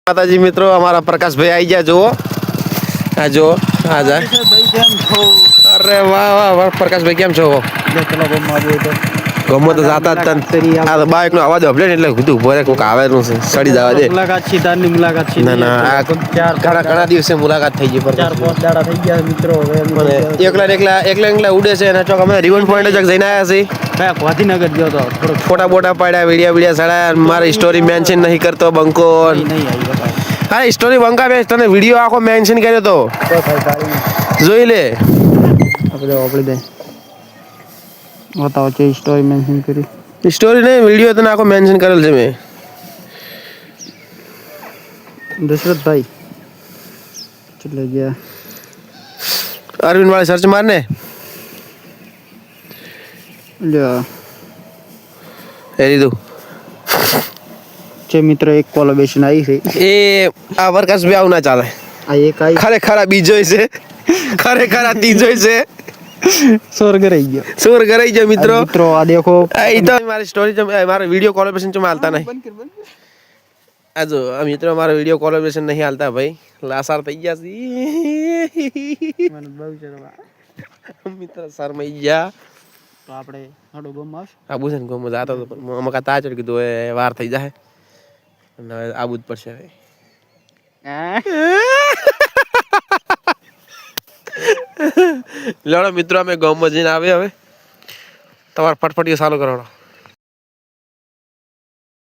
માતાજી મિત્રો અમારા પ્રકાશભાઈ આવી ગયા જુઓ આ જો આ જા અરે વાહ વાહ વાહ પ્રકાશભાઈ કેમ છો ગમો તો જાતા આ તો બાઈક નો અવાજ હબલે એટલે કીધું ઉભો રે કોક આવે નું છે સડી જવા દે મુલાકાત છે તારની મુલાકાત છે ના ના આ ઘણા દિવસે મુલાકાત થઈ ગઈ પર 4-5 દાડા થઈ ગયા મિત્રો હવે એકલા ઉડે છે અને ચોક અમે રિવન પોઈન્ટ જક જઈને આવ્યા છીએ ભાઈ ગાંધીનગર ગયો તો થોડો ફોટા બોટા પાડ્યા વિડિયા સડાયા મારી સ્ટોરી મેન્શન નહીં કરતો બંકો નહીં આવી બતા હા સ્ટોરી બંકા બે તને વિડિયો આખો મેન્શન કર્યો તો જોઈ લે આપણે દે બતાવો છે સ્ટોરી મેન્શન કરી સ્ટોરી નહીં વિડિયો તને આખો મેન્શન કરેલ છે મેં દશરથભાઈ ચલે ગયા અરવિંદ વાળે સર્ચ મારને લ્યો એ લીધું છે મિત્ર એક કોલેબોરેશન આવી છે એ આ વર્કર્સ બી આવું ના ચાલે આ એક આવી ખરેખર આ બીજો છે ખરેખર આ ત્રીજો છે સ્વર્ગ રહી ગયો મિત્રો મિત્રો આ દેખો એ તો મારી સ્ટોરી મારો વિડિયો કોલેબોરેશન ચો હાલતા નહીં આ જો આ મિત્રો મારો વિડિયો કોલેબોરેશન નહીં હાલતા ભાઈ લાસાર થઈ ગયા છે મને બહુ શરમ મિત્ર શરમાઈ ગયા તો આપણે હડો ગમ આવશે આબુ છે ને ગમ જાતો તો મકા તાચડ કીધું એ વાર થઈ જાય અને આબુ જ પડશે હવે લડો મિત્રો અમે ગમ જઈને આવે હવે તમારે ફટફટીઓ ચાલુ કરવાનો